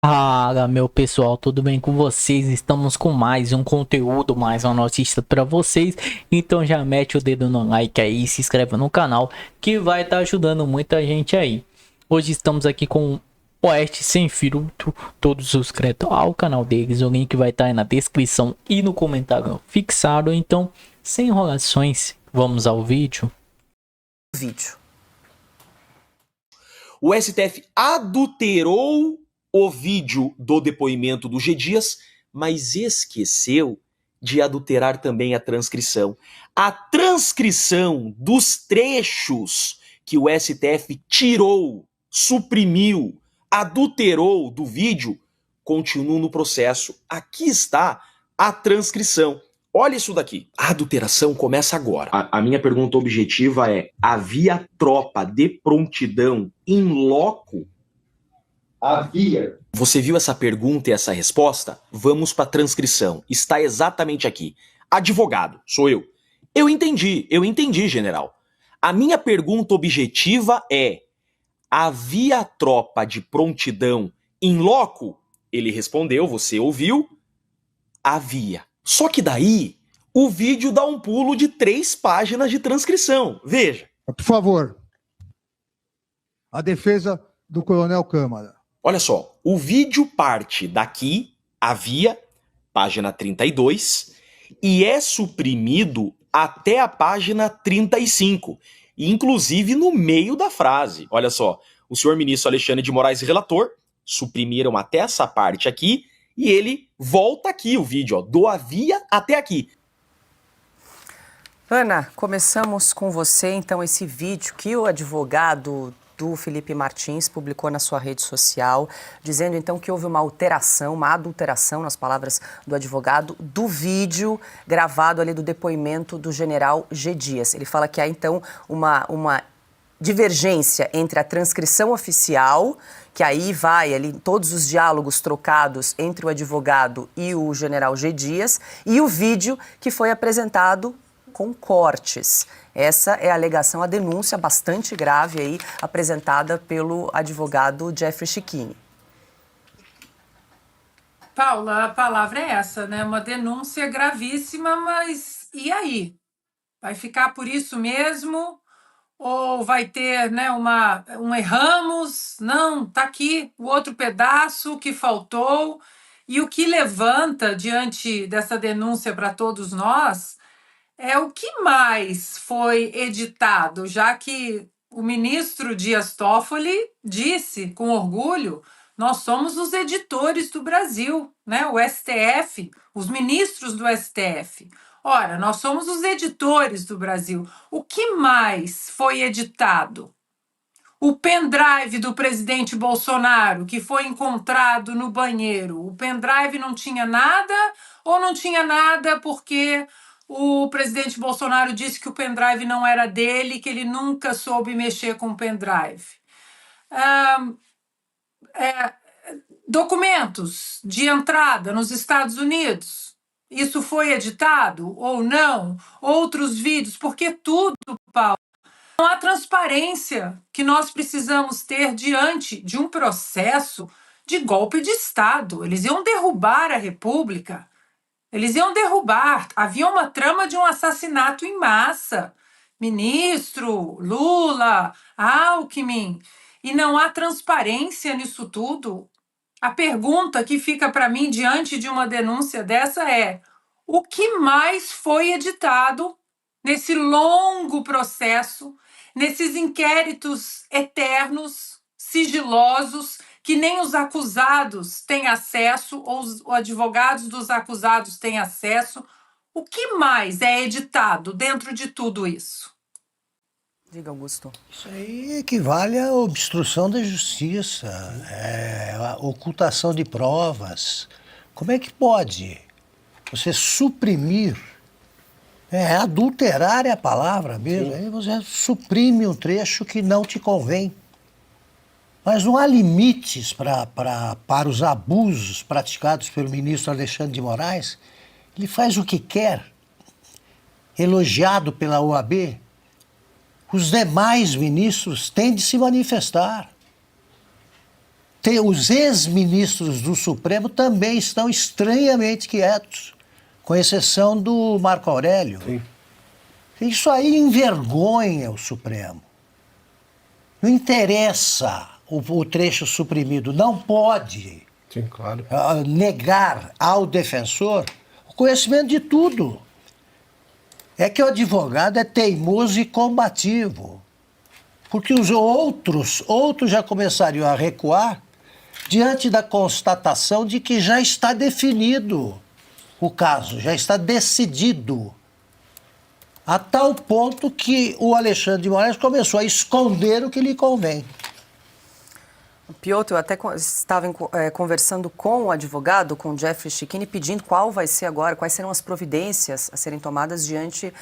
Fala, meu pessoal, tudo bem com vocês? Estamos com mais um conteúdo, mais uma notícia para vocês. Então já mete o dedo no like aí, se inscreve no canal, que vai estar ajudando muita gente aí. Hoje estamos aqui com o Oeste Sem Filtro, todos os créditos ao canal deles. O link vai estar aí na descrição e no comentário fixado. Então, sem enrolações, vamos ao vídeo. O STF adulterou o vídeo do depoimento do G. Dias, mas esqueceu de adulterar também a transcrição. A transcrição dos trechos que o STF tirou, suprimiu, adulterou do vídeo, continua no processo. Aqui está a transcrição. Olha isso daqui. A adulteração começa agora. A minha pergunta objetiva é: havia tropa de prontidão in loco? Havia. Você viu essa pergunta e essa resposta? Vamos para a transcrição. Está exatamente aqui. Advogado, sou eu. Eu entendi, general. A minha pergunta objetiva é: havia tropa de prontidão in loco? Ele respondeu, você ouviu? Havia. Só que daí, o vídeo dá um pulo de 3 páginas de transcrição. Veja. Por favor, a defesa do Coronel Câmara. Olha só, o vídeo parte daqui, havia, página 32, e é suprimido até a página 35, inclusive no meio da frase. Olha só, o senhor ministro Alexandre de Moraes, relator, suprimiram até essa parte aqui, e ele volta aqui o vídeo, ó, do havia até aqui. Ana, começamos com você, então, esse vídeo que o advogado do Felipe Martins publicou na sua rede social, dizendo, então, que houve uma alteração, uma adulteração, nas palavras do advogado, do vídeo gravado ali do depoimento do general G. Dias. Ele fala que há, então, uma divergência entre a transcrição oficial, que aí vai ali todos os diálogos trocados entre o advogado e o general G. Dias, e o vídeo que foi apresentado com cortes. Essa é a alegação, a denúncia bastante grave aí apresentada pelo advogado Jeffrey Chiquini. Paula, a palavra é essa, né? Uma denúncia gravíssima, mas e aí? Vai ficar por isso mesmo? Ou vai ter, né, um erramos? Não, tá aqui o outro pedaço que faltou. E o que levanta diante dessa denúncia para todos nós é o que mais foi editado, já que o ministro Dias Toffoli disse com orgulho: nós somos os editores do Brasil, né? O STF, os ministros do STF. Ora, nós somos os editores do Brasil. O que mais foi editado? O pendrive do presidente Bolsonaro, que foi encontrado no banheiro. O pendrive não tinha nada ou não tinha nada porque o presidente Bolsonaro disse que o pendrive não era dele, que ele nunca soube mexer com o pendrive. Documentos de entrada nos Estados Unidos, isso foi editado ou não? Outros vídeos, porque tudo, Paulo, não há transparência que nós precisamos ter diante de um processo de golpe de Estado. Eles iam derrubar a República. Eles iam derrubar. Havia uma trama de um assassinato em massa. Ministro, Lula, Alckmin. E não há transparência nisso tudo. A pergunta que fica para mim diante de uma denúncia dessa é: o que mais foi editado nesse longo processo, nesses inquéritos eternos, sigilosos, que nem os acusados têm acesso, ou os advogados dos acusados têm acesso? O que mais é editado dentro de tudo isso? Diga, Augusto. Isso aí equivale à obstrução da justiça, a ocultação de provas. Como é que pode você suprimir? Adulterar é a palavra mesmo. Sim. Aí você suprime um trecho que não te convém. Mas não há limites para os abusos praticados pelo ministro Alexandre de Moraes. Ele faz o que quer, elogiado pela OAB. Os demais ministros têm de se manifestar. os ex-ministros do Supremo também estão estranhamente quietos, com exceção do Marco Aurélio. Sim. Isso aí envergonha o Supremo. Não interessa o trecho suprimido, não pode Sim, claro. negar ao defensor o conhecimento de tudo. É que o advogado é teimoso e combativo, porque os outros já começariam a recuar diante da constatação de que já está definido o caso, já está decidido. A tal ponto que o Alexandre de Moraes começou a esconder o que lhe convém. Piotr, eu até estava conversando com o advogado, com o Jeffrey Checchini, pedindo qual vai ser agora, quais serão as providências a serem tomadas diante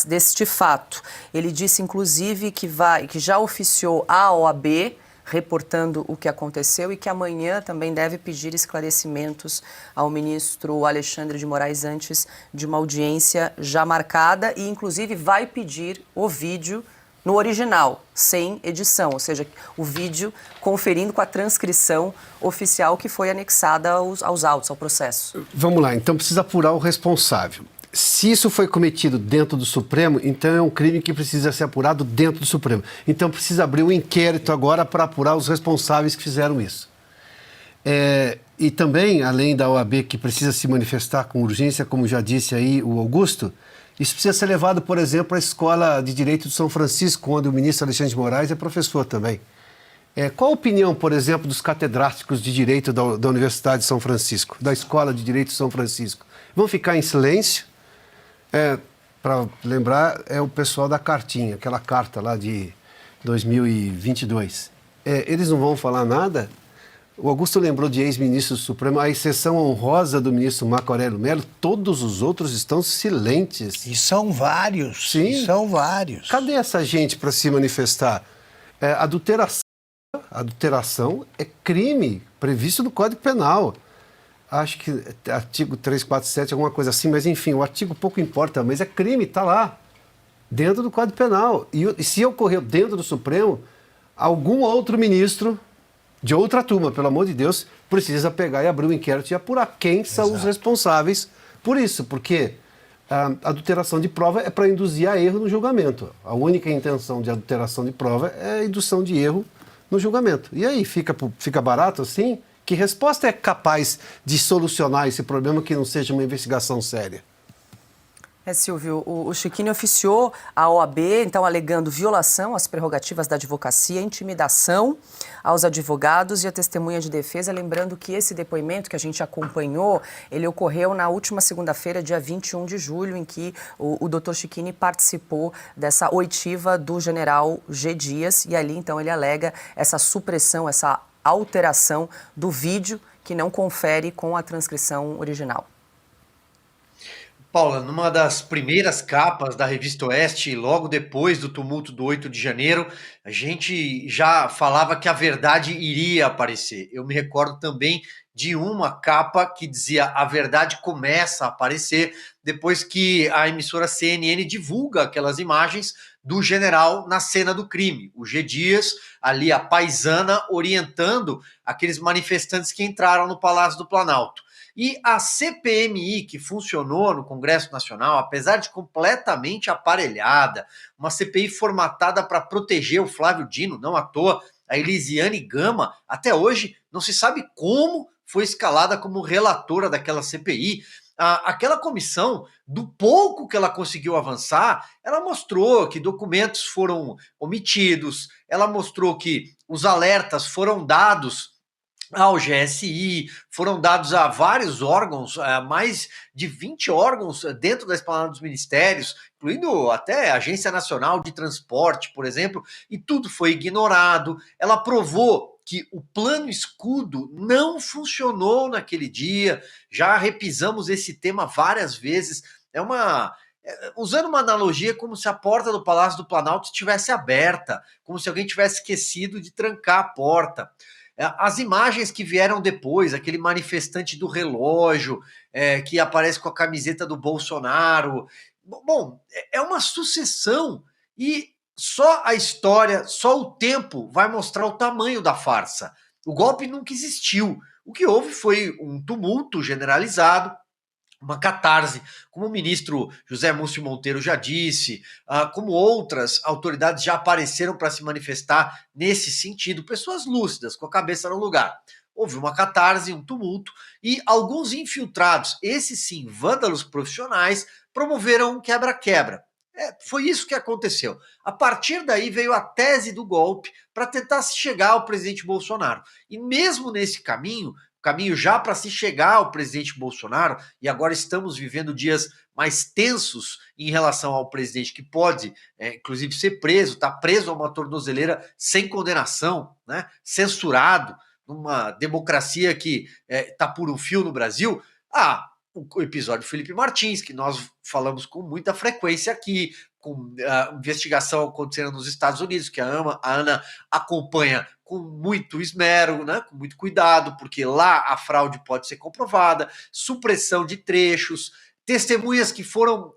deste fato. Ele disse, inclusive, que já oficiou a OAB, reportando o que aconteceu e que amanhã também deve pedir esclarecimentos ao ministro Alexandre de Moraes antes de uma audiência já marcada e, inclusive, vai pedir o vídeo no original, sem edição, ou seja, o vídeo conferindo com a transcrição oficial que foi anexada aos autos, ao processo. Vamos lá, então precisa apurar o responsável. Se isso foi cometido dentro do Supremo, então é um crime que precisa ser apurado dentro do Supremo. Então precisa abrir um inquérito agora para apurar os responsáveis que fizeram isso. E também, além da OAB que precisa se manifestar com urgência, como já disse aí o Augusto, isso precisa ser levado, por exemplo, à Escola de Direito de São Francisco, onde o ministro Alexandre de Moraes é professor também. Qual a opinião, por exemplo, dos catedráticos de Direito da Universidade de São Francisco, da Escola de Direito de São Francisco? Vão ficar em silêncio? Para lembrar, é o pessoal da cartinha, aquela carta lá de 2022. Eles não vão falar nada? O Augusto lembrou de ex-ministros do Supremo, a exceção honrosa do ministro Marco Aurélio Mello, todos os outros estão silentes. E são vários. Sim. E são vários. Cadê essa gente para se manifestar? Adulteração é crime previsto no Código Penal. Acho que artigo 347, alguma coisa assim, mas enfim, o artigo pouco importa, mas é crime, está lá, dentro do Código Penal. E se ocorreu dentro do Supremo, algum outro ministro de outra turma, pelo amor de Deus, precisa pegar e abrir o inquérito e apurar quem são os responsáveis por isso, porque a adulteração de prova é para induzir a erro no julgamento. A única intenção de adulteração de prova é a indução de erro no julgamento. E aí, fica barato assim? Que resposta é capaz de solucionar esse problema que não seja uma investigação séria? Silvio, o Checchini oficiou a OAB, então alegando violação às prerrogativas da advocacia, intimidação aos advogados e à testemunha de defesa, lembrando que esse depoimento que a gente acompanhou, ele ocorreu na última segunda-feira, dia 21 de julho, em que o Dr. Checchini participou dessa oitiva do general G. Dias e ali então ele alega essa supressão, essa alteração do vídeo que não confere com a transcrição original. Paula, numa das primeiras capas da Revista Oeste, logo depois do tumulto do 8 de janeiro, a gente já falava que a verdade iria aparecer. Eu me recordo também de uma capa que dizia a verdade começa a aparecer depois que a emissora CNN divulga aquelas imagens do general na cena do crime. O G. Dias, ali a paisana, orientando aqueles manifestantes que entraram no Palácio do Planalto. E a CPMI, que funcionou no Congresso Nacional, apesar de completamente aparelhada, uma CPI formatada para proteger o Flávio Dino, não à toa, a Elisiane Gama, até hoje não se sabe como foi escalada como relatora daquela CPI. Aquela comissão, do pouco que ela conseguiu avançar, ela mostrou que documentos foram omitidos, ela mostrou que os alertas foram dados ao GSI, foram dados a vários órgãos, mais de 20 órgãos dentro da esplanada dos ministérios, incluindo até a Agência Nacional de Transporte, por exemplo, e tudo foi ignorado. Ela provou que o plano escudo não funcionou naquele dia, já repisamos esse tema várias vezes, usando uma analogia, como se a porta do Palácio do Planalto estivesse aberta, como se alguém tivesse esquecido de trancar a porta. As imagens que vieram depois, aquele manifestante do relógio, que aparece com a camiseta do Bolsonaro. Bom, é uma sucessão e só a história, só o tempo vai mostrar o tamanho da farsa. O golpe nunca existiu. O que houve foi um tumulto generalizado, uma catarse, como o ministro José Múcio Monteiro já disse, como outras autoridades já apareceram para se manifestar nesse sentido, pessoas lúcidas, com a cabeça no lugar. Houve uma catarse, um tumulto, e alguns infiltrados, esses sim, vândalos profissionais, promoveram um quebra-quebra. Foi isso que aconteceu. A partir daí veio a tese do golpe para tentar se chegar ao presidente Bolsonaro. E mesmo nesse caminho já para se chegar ao presidente Bolsonaro, e agora estamos vivendo dias mais tensos em relação ao presidente que pode, inclusive, ser preso, está preso a uma tornozeleira sem condenação, né? Censurado, numa democracia que está por um fio no Brasil. O episódio Felipe Martins, que nós falamos com muita frequência aqui, com a investigação acontecendo nos Estados Unidos, que a Ana acompanha com muito esmero, né, com muito cuidado, porque lá a fraude pode ser comprovada, supressão de trechos, testemunhas que foram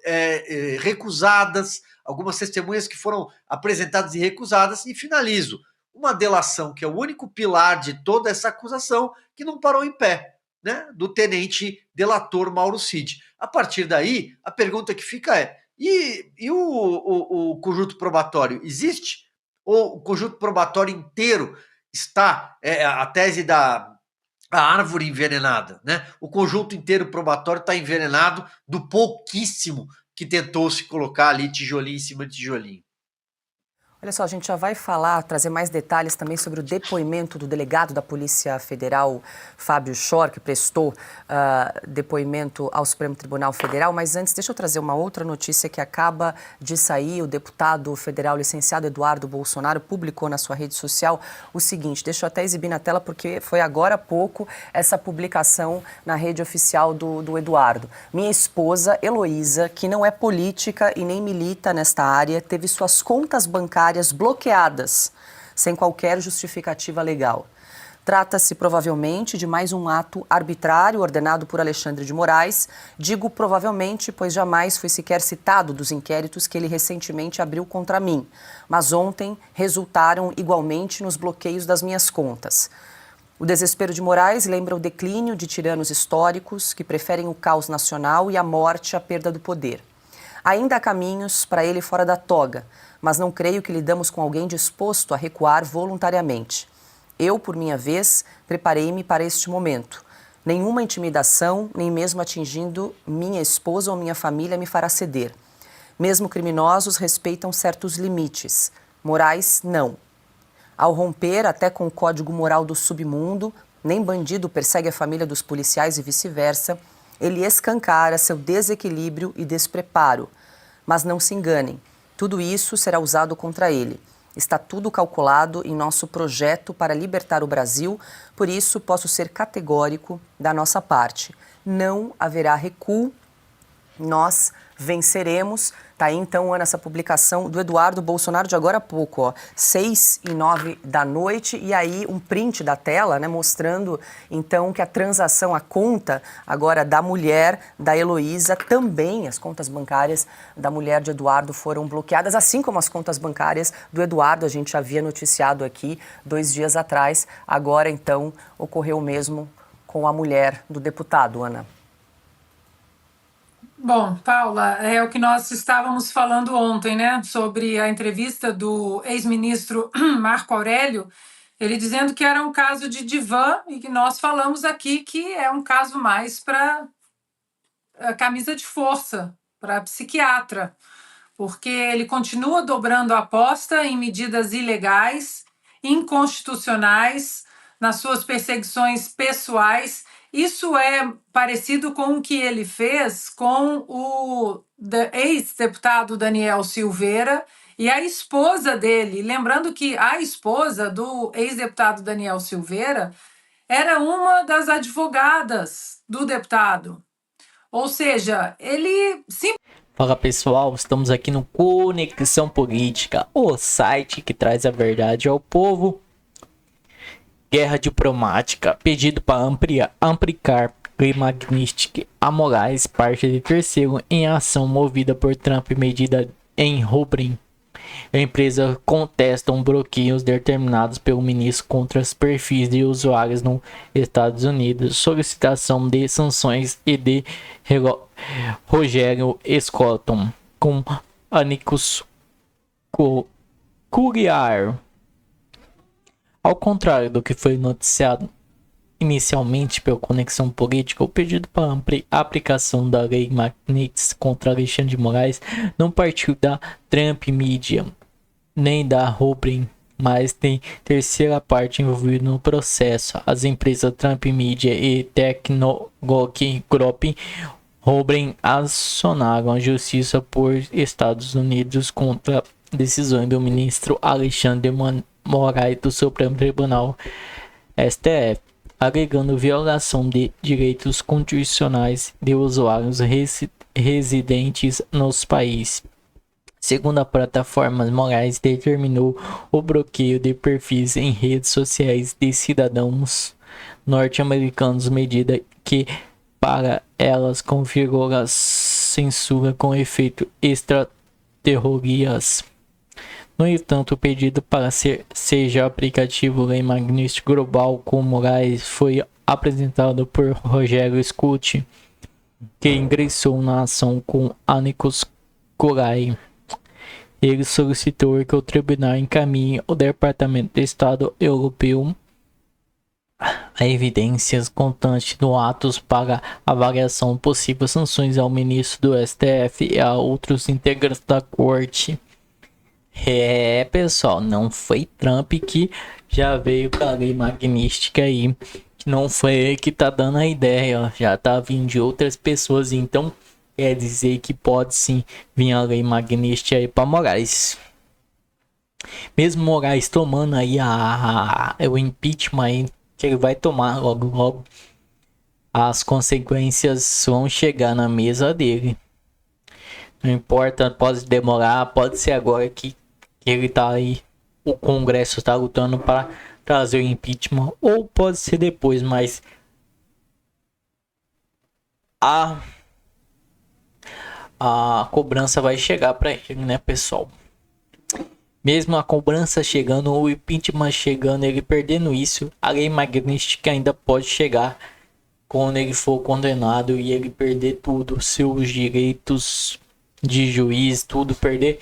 recusadas, algumas testemunhas que foram apresentadas e recusadas, e finalizo, uma delação que é o único pilar de toda essa acusação que não parou em pé, né, do tenente delator Mauro Cid. A partir daí, a pergunta que fica e o conjunto probatório existe? Ou o conjunto probatório inteiro está a tese da árvore envenenada, né? O conjunto inteiro probatório está envenenado do pouquíssimo que tentou se colocar ali tijolinho em cima de tijolinho. Olha só, a gente já vai trazer mais detalhes também sobre o depoimento do delegado da Polícia Federal, Fábio Schor, que prestou depoimento ao Supremo Tribunal Federal. Mas antes, deixa eu trazer uma outra notícia que acaba de sair. O deputado federal licenciado Eduardo Bolsonaro publicou na sua rede social o seguinte, deixa eu até exibir na tela porque foi agora há pouco essa publicação na rede oficial do Eduardo. Minha esposa, Heloísa, que não é política e nem milita nesta área, teve suas contas bancárias bloqueadas, sem qualquer justificativa legal. Trata-se provavelmente de mais um ato arbitrário ordenado por Alexandre de Moraes. Digo provavelmente, pois jamais foi sequer citado dos inquéritos que ele recentemente abriu contra mim, mas ontem resultaram igualmente nos bloqueios das minhas contas. O desespero de Moraes lembra o declínio de tiranos históricos que preferem o caos nacional e a morte à perda do poder. Ainda há caminhos para ele fora da toga, mas não creio que lidamos com alguém disposto a recuar voluntariamente. Eu, por minha vez, preparei-me para este momento. Nenhuma intimidação, nem mesmo atingindo minha esposa ou minha família me fará ceder. Mesmo criminosos respeitam certos limites. Moraes, não. Ao romper até com o código moral do submundo, nem bandido persegue a família dos policiais e vice-versa, ele escancara seu desequilíbrio e despreparo. Mas não se enganem. Tudo isso será usado contra ele. Está tudo calculado em nosso projeto para libertar o Brasil, por isso posso ser categórico da nossa parte. Não haverá recuo, nós venceremos. Tá aí então, Ana, essa publicação do Eduardo Bolsonaro de agora há pouco, 6h09 da noite, e aí um print da tela, né, mostrando então que a transação, a conta agora da mulher, da Heloísa, também as contas bancárias da mulher de Eduardo foram bloqueadas, assim como as contas bancárias do Eduardo, a gente havia noticiado aqui 2 dias atrás, agora então ocorreu o mesmo com a mulher do deputado, Ana. Bom, Paula, é o que nós estávamos falando ontem, né, sobre a entrevista do ex-ministro Marco Aurélio, ele dizendo que era um caso de divã e que nós falamos aqui que é um caso mais para camisa de força, para psiquiatra, porque ele continua dobrando a aposta em medidas ilegais, inconstitucionais, nas suas perseguições pessoais. Isso é parecido com o que ele fez com o ex-deputado Daniel Silveira e a esposa dele. Lembrando que a esposa do ex-deputado Daniel Silveira era uma das advogadas do deputado. Ou seja, ele Fala pessoal, estamos aqui no Conexão Política, o site que traz a verdade ao povo. Guerra diplomática, pedido para aplicar Magnitsky a Moraes, parte de terceiro em ação movida por Trump, medida em Rubrin. A empresa contesta bloqueios determinados pelo ministro contra os perfis de usuários nos Estados Unidos, solicitação de sanções e de Rogério Scotton com Anicus Courier. Ao contrário do que foi noticiado inicialmente pela Conexão Política, o pedido para aplicação da Lei Magnitsky contra Alexandre de Moraes não partiu da Trump Media nem da Rubrin, mas tem terceira parte envolvida no processo. As empresas Trump Media e Technology Group Rubrin acionaram a justiça por Estados Unidos contra decisões do ministro Alexandre de Moraes do Supremo Tribunal STF, alegando violação de direitos constitucionais de usuários residentes nos países. Segundo a plataforma, Moraes determinou o bloqueio de perfis em redes sociais de cidadãos norte-americanos, medida que para elas configura censura com efeito extraterritoriais. No entanto, o pedido para seja aplicativo Lei Magnitsky Global com Moraes foi apresentado por Rogério Scott, que ingressou na ação com Anicus Courier. Ele solicitou que o tribunal encaminhe ao Departamento de Estado Europeu a evidências constantes do atos para avaliação de possíveis sanções ao ministro do STF e a outros integrantes da corte. Pessoal, não foi Trump que já veio com a lei magnística aí, que não foi ele que tá dando a ideia, já tá vindo de outras pessoas, então quer dizer que pode sim vir a lei magnística aí para Moraes. Mesmo Moraes tomando aí o impeachment aí, que ele vai tomar logo, as consequências vão chegar na mesa dele. Não importa, pode demorar, pode ser agora que ele tá aí, o Congresso está lutando para trazer o impeachment, ou pode ser depois, mas a cobrança vai chegar para ele, né, pessoal? Mesmo a cobrança chegando, o impeachment chegando, ele perdendo isso, a lei magnística ainda pode chegar quando ele for condenado e ele perder tudo, seus direitos de juiz, tudo, perder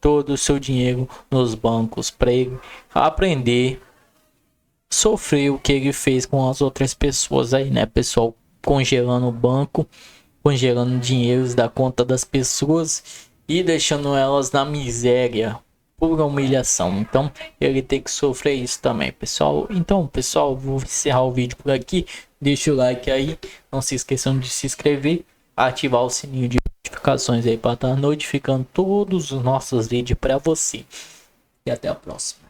todo o seu dinheiro nos bancos, para ele aprender, sofrer o que ele fez com as outras pessoas aí, né, pessoal? Congelando o banco, congelando dinheiros da conta das pessoas e deixando elas na miséria, pura humilhação. Então ele tem que sofrer isso também, pessoal. Então, pessoal, vou encerrar o vídeo por aqui. Deixa o like aí, não se esqueçam de se inscrever, ativar o sininho de notificações aí para estar notificando todos os nossos vídeos para você. E até a próxima.